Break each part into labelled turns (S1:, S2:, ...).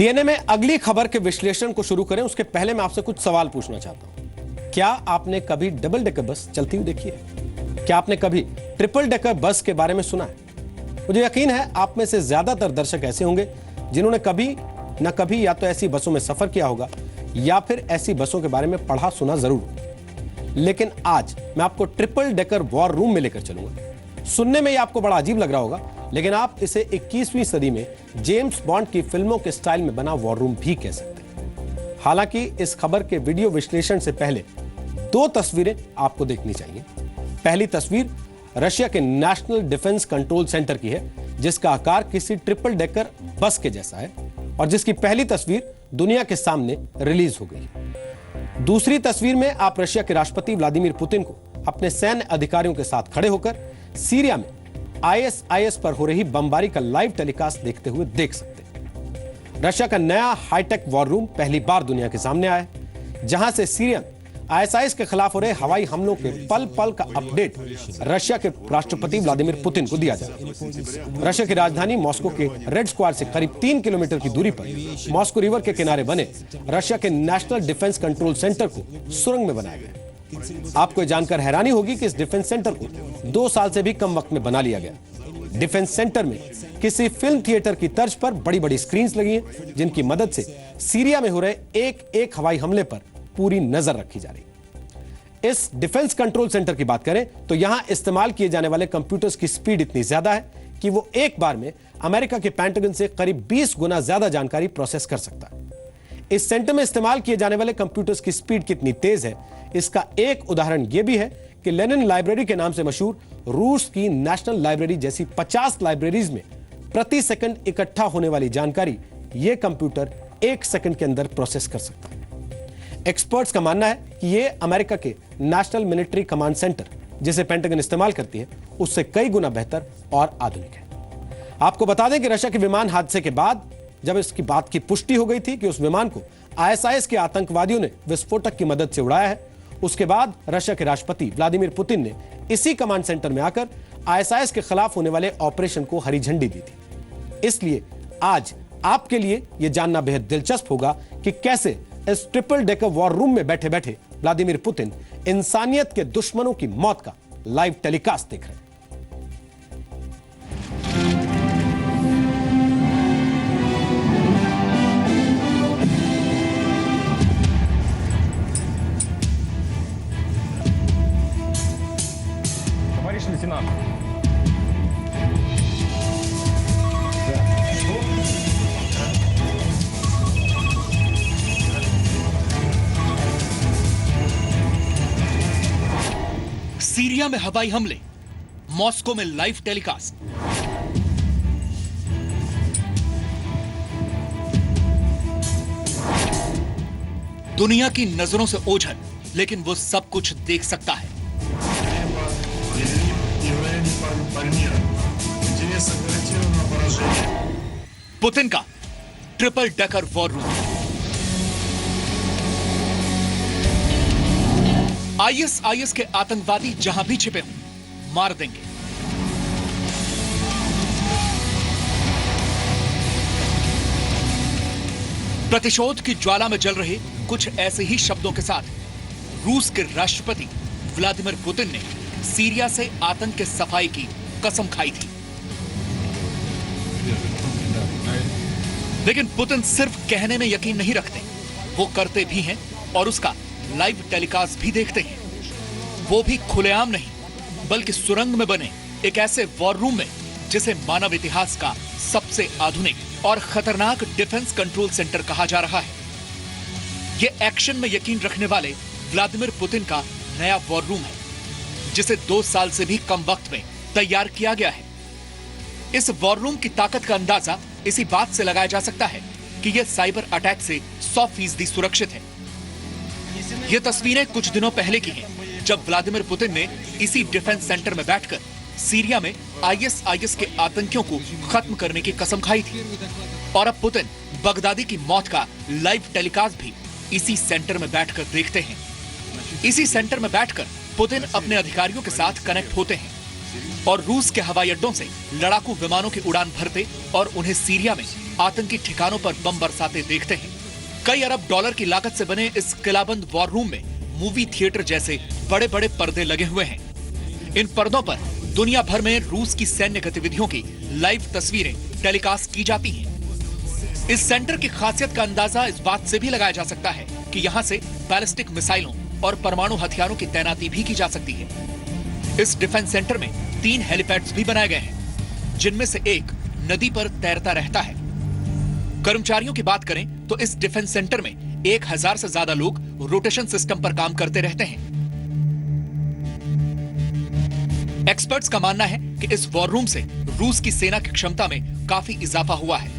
S1: DNA में अगली खबर के विश्लेषण को शुरू करें उसके पहले मैं आपसे कुछ सवाल पूछना चाहता हूं। क्या आपने कभी डबल डेकर बस चलती हुई देखी है? क्या आपने कभी ट्रिपल डेकर बस के बारे में सुना है? मुझे यकीन है आप में से ज्यादातर दर्शक ऐसे होंगे जिन्होंने कभी न कभी या तो ऐसी बसों में सफर किया होगा या फिर ऐसी बसों के बारे में पढ़ा सुना जरूर। लेकिन आज मैं आपको ट्रिपल डेकर वॉर रूम में लेकर चलूंगा। सुनने में ये आपको बड़ा अजीब लग रहा होगा, लेकिन आप इसे 21वीं सदी में जेम्स बॉन्ड की फिल्मों के स्टाइल में बना वॉर रूम भी कह सकते हैं। हालांकि इस खबर के वीडियो विश्लेषण से पहले दो तस्वीरें आपको देखनी चाहिए। पहली तस्वीर रशिया के नेशनल डिफेंस कंट्रोल सेंटर की है, जिसका आकार किसी ट्रिपल डेकर बस के जैसा है और जिसकी पहली तस्वीर दुनिया के सामने रिलीज हो गई। दूसरी तस्वीर में आप रशिया के राष्ट्रपति व्लादिमीर पुतिन को अपने सैन्य अधिकारियों के साथ खड़े होकर सीरिया में आईएसआईएस पर हो रही बमबारी का लाइव टेलीकास्ट देखते हुए देख सकते हैं। रशिया का नया हाईटेक वॉर रूम पहली बार दुनिया के सामने आया है, जहां से सीरिया में आईएसआईएस के खिलाफ हो रहे हवाई हमलों के पल पल का अपडेट रशिया के राष्ट्रपति व्लादिमीर पुतिन को दिया जाए। रशिया की राजधानी मॉस्को के रेड स्क्वायर से करीब 3 किलोमीटर की दूरी पर मॉस्को रिवर के किनारे बने रशिया के नेशनल डिफेंस कंट्रोल सेंटर को सुरंग में बनाया गया। आपको जानकर हैरानी होगी कि इस डिफेंस सेंटर को 2 साल से भी कम वक्त में बना लिया गया। डिफेंस सेंटर में किसी फिल्म थिएटर की तर्ज पर बड़ी बड़ी स्क्रीन्स लगी हैं, जिनकी मदद से सीरिया में हो रहे एक एक हवाई हमले पर पूरी नजर रखी जा रही। इस डिफेंस कंट्रोल सेंटर की बात करें तो यहां इस्तेमाल किए जाने वाले कंप्यूटर्स की स्पीड इतनी ज्यादा है कि वो एक बार में अमेरिका के पेंटागन से करीब 20 गुना ज्यादा जानकारी प्रोसेस कर सकता है। इस सेंटर में इस्तेमाल किए जाने वाले कंप्यूटर्स की स्पीड कितनी तेज है, इसका एक उदाहरण यह भी है कि लेनिन लाइब्रेरी के नाम से मशहूर रूस की नेशनल लाइब्रेरी जैसी 50 लाइब्रेरीज में प्रति सेकंड इकट्ठा होने वाली जानकारी यह कंप्यूटर 1 सेकंड के अंदर प्रोसेस कर सकता है। एक्सपर्ट्स का मानना है कि यह अमेरिका के नेशनल मिलिट्री कमांड सेंटर, जिसे पेंटागन इस्तेमाल करती है, उससे कई गुना बेहतर और आधुनिक है। आपको बता दें कि रशिया के विमान हादसे के बाद जब इसकी बात की पुष्टि हो गई थी कि उस विमान को आईएसआईएस के आतंकवादियों ने विस्फोटक की मदद से उड़ाया है, उसके बाद रशिया के राष्ट्रपति व्लादिमीर पुतिन ने इसी कमांड सेंटर में आकर आईएसआईएस के खिलाफ होने वाले ऑपरेशन को हरी झंडी दी थी। इसलिए आज आपके लिए यह जानना बेहद दिलचस्प होगा कि कैसे इस ट्रिपल डेकर वॉर रूम में बैठे बैठे व्लादिमीर पुतिन इंसानियत के दुश्मनों की मौत का लाइव टेलीकास्ट देख रहे हैं।
S2: Товарищ лейтенант.
S3: सीरिया में हवाई हमले, मॉस्को में लाइव टेलीकास्ट। दुनिया की नजरों से ओझल, लेकिन वो सब कुछ देख सकता है। पुतिन का triple decker war room. ISIS के आतंकवादी जहां भी छिपे हों, मार देंगे। प्रतिशोध की ज्वाला में जल रहे कुछ ऐसे ही शब्दों के साथ रूस के राष्ट्रपति व्लादिमीर पुतिन ने सीरिया से आतंक के सफाई की कसम खाई थी। लेकिन पुतिन सिर्फ कहने में यकीन नहीं रखते, वो करते भी हैं और उसका लाइव टेलीकास्ट भी देखते हैं। वो भी खुलेआम नहीं, बल्कि सुरंग में बने एक ऐसे वॉर रूम में जिसे मानव इतिहास का सबसे आधुनिक और खतरनाक डिफेंस कंट्रोल सेंटर कहा जा रहा है। ये एक्शन में यकीन रखने वाले व्लादिमीर पुतिन का नया वॉर रूम है, जिसे 2 साल से भी कम वक्त में तैयार किया गया है। इस वॉर रूम की ताकत का अंदाजा इसी बात से लगाया जा सकता है कि यह साइबर अटैक से 100% सुरक्षित है। ये तस्वीरें कुछ दिनों पहले की हैं, जब व्लादिमीर पुतिन ने इसी डिफेंस सेंटर में बैठकर सीरिया में आईएसआईएस के आतंकियों को खत्म करने की कसम खाई थी। और अब पुतिन बगदादी की मौत का लाइव टेलीकास्ट भी इसी सेंटर में बैठकर देखते हैं। इसी सेंटर में बैठकर पुतिन अपने अधिकारियों के साथ कनेक्ट होते हैं और रूस के हवाई अड्डों से लड़ाकू विमानों की उड़ान भरते और उन्हें सीरिया में आतंकी ठिकानों पर बम बरसाते देखते हैं। कई अरब डॉलर की लागत से बने इस किलाबंद वॉर रूम में मूवी थिएटर जैसे बड़े बड़े पर्दे लगे हुए हैं। इन पर्दों पर दुनिया भर में रूस की सैन्य गतिविधियों की लाइव तस्वीरें टेलीकास्ट की जाती हैं। इस सेंटर की खासियत का अंदाजा इस बात से भी लगाया जा सकता है कि यहाँ से बैलिस्टिक मिसाइलों और परमाणु हथियारों की तैनाती भी की जा सकती है। इस डिफेंस सेंटर में 3 हेलीपैड्स भी बनाए गए हैं, जिनमें से एक नदी पर तैरता रहता है। कर्मचारियों की बात करें तो इस डिफेंस सेंटर में 1000 से ज्यादा लोग रोटेशन सिस्टम पर काम करते रहते हैं। एक्सपर्ट्स का मानना है कि इस वॉर रूम से रूस की सेना की क्षमता में काफी इजाफा हुआ है।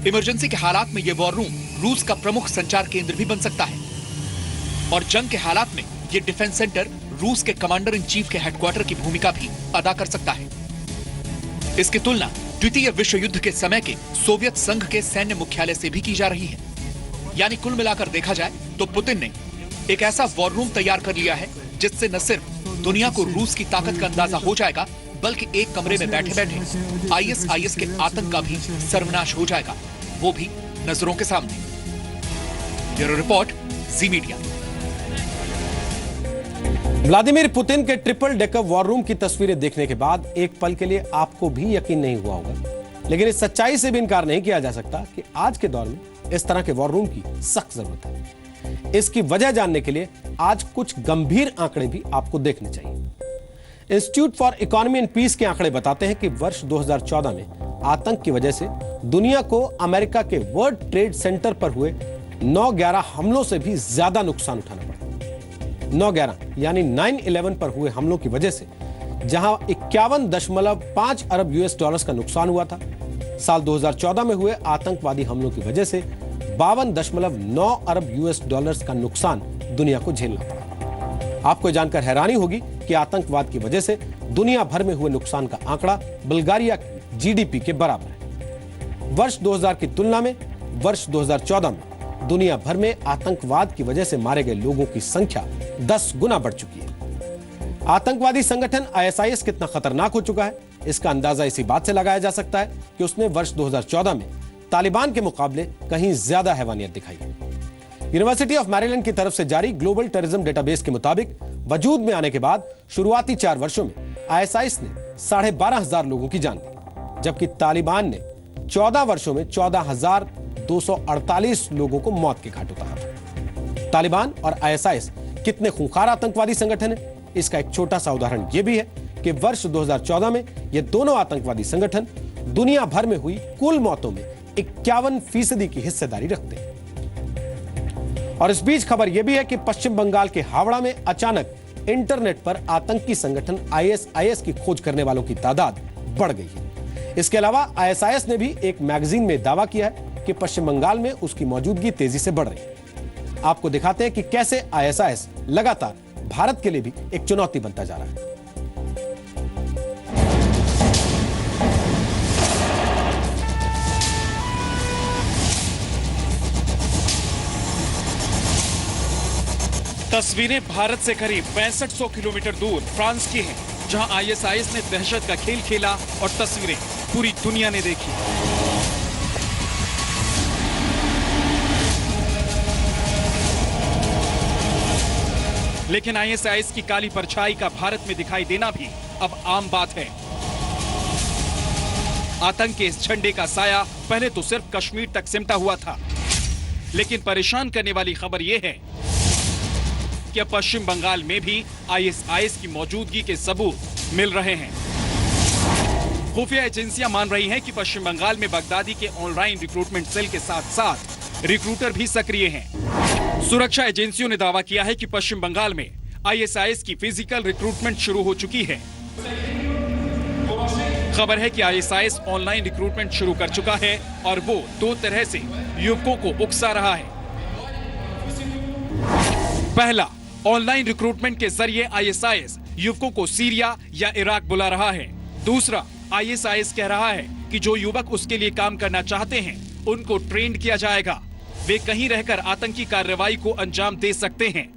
S3: इमरजेंसी के हालात में यह वॉर रूम रूस का प्रमुख संचार केंद्र भी बन सकता है और जंग के हालात में यह डिफेंस सेंटर रूस के कमांडर इन चीफ के हेडक्वार्टर की भूमिका भी अदा कर सकता है। इसकी तुलना द्वितीय विश्व युद्ध के समय के सोवियत संघ के सैन्य मुख्यालय से भी की जा रही है। यानी कुल मिलाकर देखा जाए तो पुतिन ने एक ऐसा वॉर रूम तैयार कर लिया है जिससे न सिर्फ दुनिया को रूस की ताकत का अंदाजा हो जाएगा, बल्कि एक कमरे में बैठे बैठे आईएसआईएस के आतंक का भी सर्वनाश हो जाएगा, वो भी नजरों के सामने। ब्यूरो रिपोर्ट, जी मीडिया।
S1: व्लादिमीर पुतिन के ट्रिपल डेकर वॉर रूम की तस्वीरें देखने के बाद एक पल के लिए आपको भी यकीन नहीं हुआ होगा, लेकिन इस सच्चाई से भी इनकार नहीं किया जा सकता कि आज के दौर में इस तरह के वॉर रूम की सख्त जरूरत है। इसकी वजह जानने के लिए आज कुछ गंभीर आंकड़े भी आपको देखने चाहिए। Institute for economy and peace के आंकड़े बताते हैं कि वर्ष 2014 में आतंक की वजह से दुनिया को अमेरिका के वर्ल्ड ट्रेड सेंटर पर हुए 9/11 हमलों से भी ज्यादा नुकसान उठाना पड़ा। 9/11 यानी 9/11 पर हुए हमलों की वजह से जहां 51.5 अरब यूएस डॉलर्स का नुकसान हुआ था, साल 2014 में हुए आतंकवादी हमलों की वजह से 52.9 अरब यूएस डॉलर्स का नुकसान दुनिया को झेलना पड़ा। आपको जानकर हैरानी होगी कि आतंकवाद की वजह से दुनिया भर में हुए नुकसान का आंकड़ा बुल्गारिया की जीडीपी के बराबर है। वर्ष 2000 की तुलना में वर्ष 2014 में दुनिया भर में आतंकवाद की वजह से मारे गए लोगों की संख्या 10 गुना बढ़ चुकी है। आतंकवादी संगठन आईएसआईएस कितना खतरनाक हो चुका है, इसका अंदाजा इसी बात से लगाया जा सकता है कि उसने वर्ष 2014 में तालिबान के मुकाबले कहीं ज्यादा हैवानियत दिखाई। यूनिवर्सिटी ऑफ मैरीलैंड की तरफ से जारी ग्लोबल टेररिज्म डेटाबेस के मुताबिक वजूद में आने के बाद शुरुआती 4 वर्षों में आईएसआईएस ने 12,500 लोगों की जान ली, जबकि तालिबान ने 14 वर्षों में 14,248 लोगों को मौत के घाट उतारा। तालिबान और आईएसआईएस कितने खूंखार आतंकवादी संगठन है, इसका एक छोटा सा उदाहरण यह भी है कि वर्ष 2014 में ये दोनों आतंकवादी संगठन दुनिया भर में हुई कुल मौतों में 51% की हिस्सेदारी रखते हैं। और इस बीच खबर यह भी है कि पश्चिम बंगाल के हावड़ा में अचानक इंटरनेट पर आतंकी संगठन आईएसआईएस की खोज करने वालों की तादाद बढ़ गई है। इसके अलावा आईएसआईएस ने भी एक मैगजीन में दावा किया है कि पश्चिम बंगाल में उसकी मौजूदगी तेजी से बढ़ रही है। आपको दिखाते हैं कि कैसे आईएसआईएस लगातार भारत के लिए भी एक चुनौती बनता जा रहा है।
S2: तस्वीरें भारत से करीब 6500 किलोमीटर दूर फ्रांस की हैं, जहां आईएसआईएस ने दहशत का खेल खेला और तस्वीरें पूरी दुनिया ने देखी। लेकिन आईएसआईएस की काली परछाई का भारत में दिखाई देना भी अब आम बात है। आतंक के इस झंडे का साया पहले तो सिर्फ कश्मीर तक सिमटा हुआ था, लेकिन परेशान करने वाली खबर यह है कि पश्चिम बंगाल में भी आईएसआईएस की मौजूदगी के सबूत मिल रहे हैं। खुफिया एजेंसियां मान रही हैं कि पश्चिम बंगाल में बगदादी के ऑनलाइन रिक्रूटमेंट सेल के साथ साथ रिक्रूटर भी सक्रिय हैं। सुरक्षा एजेंसियों ने दावा किया है कि पश्चिम बंगाल में आईएसआईएस की फिजिकल रिक्रूटमेंट शुरू हो चुकी है। खबर है कि आईएसआईएस ऑनलाइन रिक्रूटमेंट शुरू कर चुका है और वो 2 तरह से युवकों को उकसा रहा है। पहला, ऑनलाइन रिक्रूटमेंट के जरिए आईएसआईएस युवकों को सीरिया या इराक बुला रहा है। दूसरा, आईएसआईएस कह रहा है कि जो युवक उसके लिए काम करना चाहते हैं उनको ट्रेंड किया जाएगा, वे कहीं रहकर आतंकी कार्रवाई को अंजाम दे सकते हैं।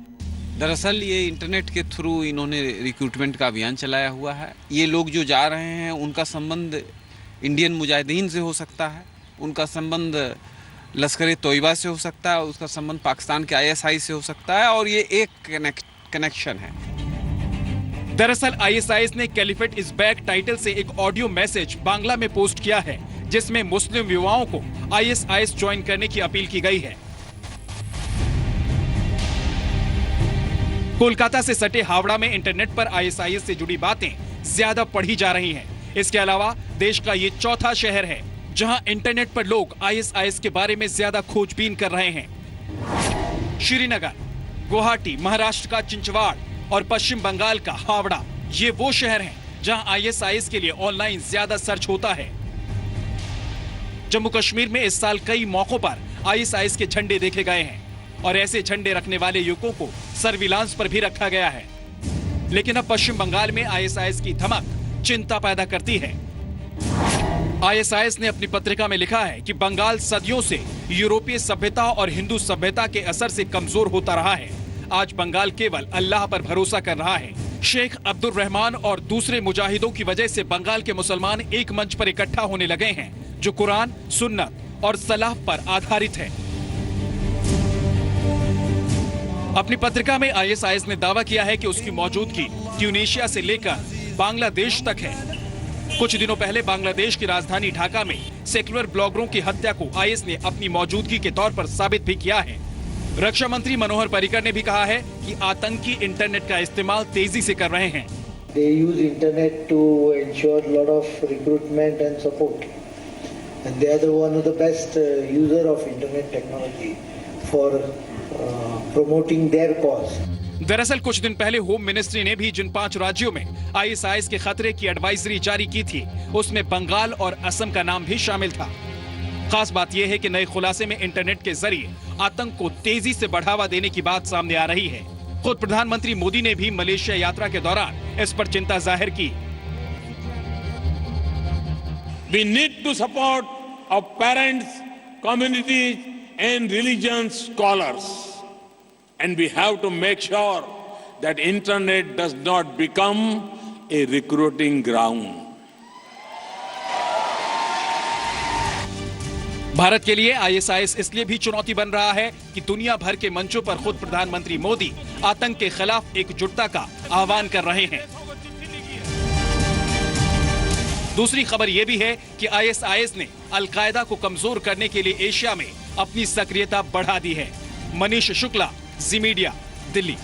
S4: दरअसल ये इंटरनेट के थ्रू इन्होंने रिक्रूटमेंट का अभियान चलाया हुआ है। ये लोग जो जा रहे हैं उनका संबंध इंडियन मुजाहिदीन से हो सकता है उनका संबंध लश्कर तोयबा से हो सकता है, उसका संबंध पाकिस्तान के ISI से हो सकता है, और ये एक कनेक्शन है।
S2: दरअसल ISIS ने कैलिफेट इज बैक टाइटल से एक ऑडियो मैसेज बांग्ला में पोस्ट किया है, जिसमें मुस्लिम युवाओं को ISIS ज्वाइन करने की अपील की गई है। कोलकाता से सटे हावड़ा में इंटरनेट पर ISIS से जुड़ी बातें ज्यादा पढ़ी जा रही हैं। इसके अलावा देश का ये चौथा शहर है जहां इंटरनेट पर लोग ISIS के बारे में ज्यादा खोजबीन कर रहे हैं। श्रीनगर, गुवाहाटी, महाराष्ट्र का चिंचवाड़ और पश्चिम बंगाल का हावड़ा, ये वो शहर हैं जहां ISIS के लिए ऑनलाइन ज्यादा सर्च होता है। जम्मू कश्मीर में इस साल कई मौकों पर ISIS के झंडे देखे गए हैं और ऐसे झंडे रखने वाले युवकों को सर्विलांस पर भी रखा गया है। लेकिन अब पश्चिम बंगाल में ISIS की धमक चिंता पैदा करती है। ISIS ने अपनी पत्रिका में लिखा है कि बंगाल सदियों से यूरोपीय सभ्यता और हिंदू सभ्यता के असर से कमजोर होता रहा है। आज बंगाल केवल अल्लाह पर भरोसा कर रहा है। शेख अब्दुल रहमान और दूसरे मुजाहिदों की वजह से बंगाल के मुसलमान एक मंच पर इकट्ठा होने लगे हैं, जो कुरान, सुन्नत और सलाह पर आधारित है। अपनी पत्रिका में ISIS ने दावा किया है कि उसकी मौजूदगी ट्यूनीशिया से लेकर बांग्लादेश तक है। कुछ दिनों पहले बांग्लादेश की राजधानी ढाका में सेक्युलर ब्लॉगरों की हत्या को IS ने अपनी मौजूदगी के तौर पर साबित भी किया है। रक्षा मंत्री मनोहर पर्रिकर ने भी कहा है कि आतंकी इंटरनेट का इस्तेमाल तेजी से कर रहे हैं।
S5: They use internet to ensure a lot of recruitment and support, and they are the one of the best user of internet technology for promoting their cause.
S2: दरअसल कुछ दिन पहले होम मिनिस्ट्री ने भी जिन 5 राज्यों में ISIS के खतरे की एडवाइजरी जारी की थी, उसमें बंगाल और असम का नाम भी शामिल था। खास बात यह है कि नए खुलासे में इंटरनेट के जरिए आतंक को तेजी से बढ़ावा देने की बात सामने आ रही है। खुद प्रधानमंत्री मोदी ने भी मलेशिया यात्रा के दौरान इस पर चिंता जाहिर की।
S6: We need to support our parents, communities and religion scholars, and we have to make sure that internet does not become a recruiting ground.
S2: Bharat के लिए ISIS इसलिए भी चुनौती बन रहा है कि दुनिया भर के मंचों पर खुद प्रधानमंत्री मोदी आतंक के खिलाफ एकजुटता का आह्वान कर रहे हैं। दूसरी खबर यह भी है कि ISIS ने अल-कायदा को कमजोर करने के लिए एशिया में अपनी सक्रियता बढ़ा दी है। मनीष शुक्ला, जी मीडिया, दिल्ली।